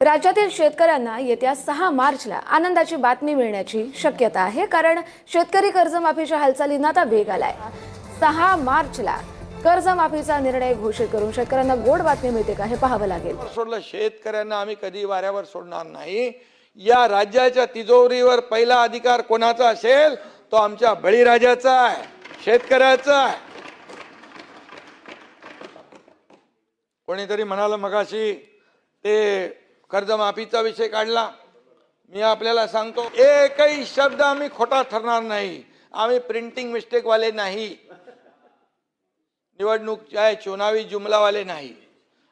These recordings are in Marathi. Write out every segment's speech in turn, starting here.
राज्यातील शेतकऱ्यांना येत्या 6 मार्चला आनंदाची बातमी मिळण्याची शक्यता आहे, कारण शेतकरी कर्जमाफीच्या हालचालींना आता वेग आलाय। 6 मार्चला कर्जमाफीचा निर्णय घोषित करून शेतकऱ्यांना गोड बातमी मिळते का हे पाहावं लागेल। सोडलं शेतकऱ्यांना आम्ही कधी वाऱ्यावर सोडणार नाही। या राज्याच्या तिजोरीवर पहिला अधिकार कोणाचा असेल तो आमच्या बळीराजाचा आहे, शेतकऱ्याचा आहे। कोणीतरी म्हणाला मगाशी ते कर्जमाफीचा विषय काढला। मी आपल्याला सांगतो, एकही शब्द आम्ही खोटा ठरणार नाही। आम्ही प्रिंटिंग मिस्टेक वाले नाही, निवडणूक चुनावी जुमला वाले नाही।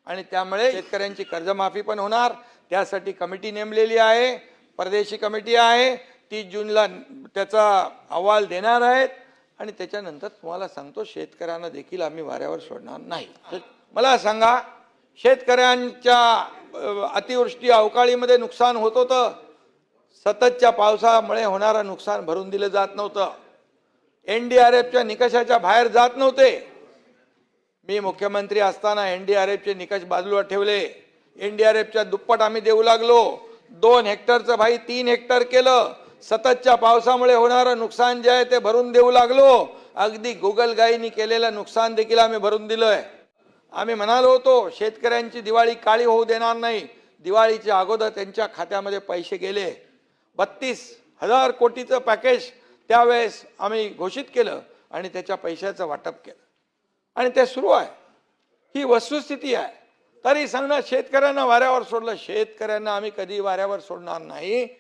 आणि त्यामुळे शेतकऱ्यांची कर्जमाफी पण होणार। त्यासाठी कमिटी नेमलेली आहे, परदेशी कमिटी आहे। 30 जूनला त्याचा अहवाल देणार आहेत आणि त्याच्यानंतर तुम्हाला सांगतो शेतकऱ्यांना देखील आम्ही वाऱ्यावर सोडणार नाही। मला सांगा, शेतकऱ्यांच्या अतिवृष्टी अवकाळीमध्ये नुकसान होत होतं, सततच्या पावसामुळे होणारं नुकसान भरून दिलं जात नव्हतं, एनडीआरएफच्या निकषाच्या बाहेर जात नव्हते। मी मुख्यमंत्री असताना एनडीआरएफचे निकष बाजूला ठेवले, एनडीआरएफच्या दुप्पट आम्ही देऊ लागलो। 2 हेक्टरचं भाई 3 हेक्टर केलं। सततच्या पावसामुळे होणारं नुकसान जे आहे ते भरून देऊ लागलो। अगदी गोगलगाईंनी केलेलं नुकसान देखील आम्ही भरून दिलंय। आम्ही म्हणालो होतो शेतकऱ्यांची दिवाळी काळी होऊ देणार नाही। दिवाळीच्या अगोदर त्यांच्या खात्यामध्ये पैसे गेले। 32,000 कोटीचं पॅकेज त्यावेळेस आम्ही घोषित केलं आणि त्याच्या पैशाचं वाटप केलं आणि ते सुरू आहे। ही वस्तुस्थिती आहे। तरी सांगणं शेतकऱ्यांना वाऱ्यावर सोडलं, शेतकऱ्यांना आम्ही कधी वाऱ्यावर सोडणार नाही।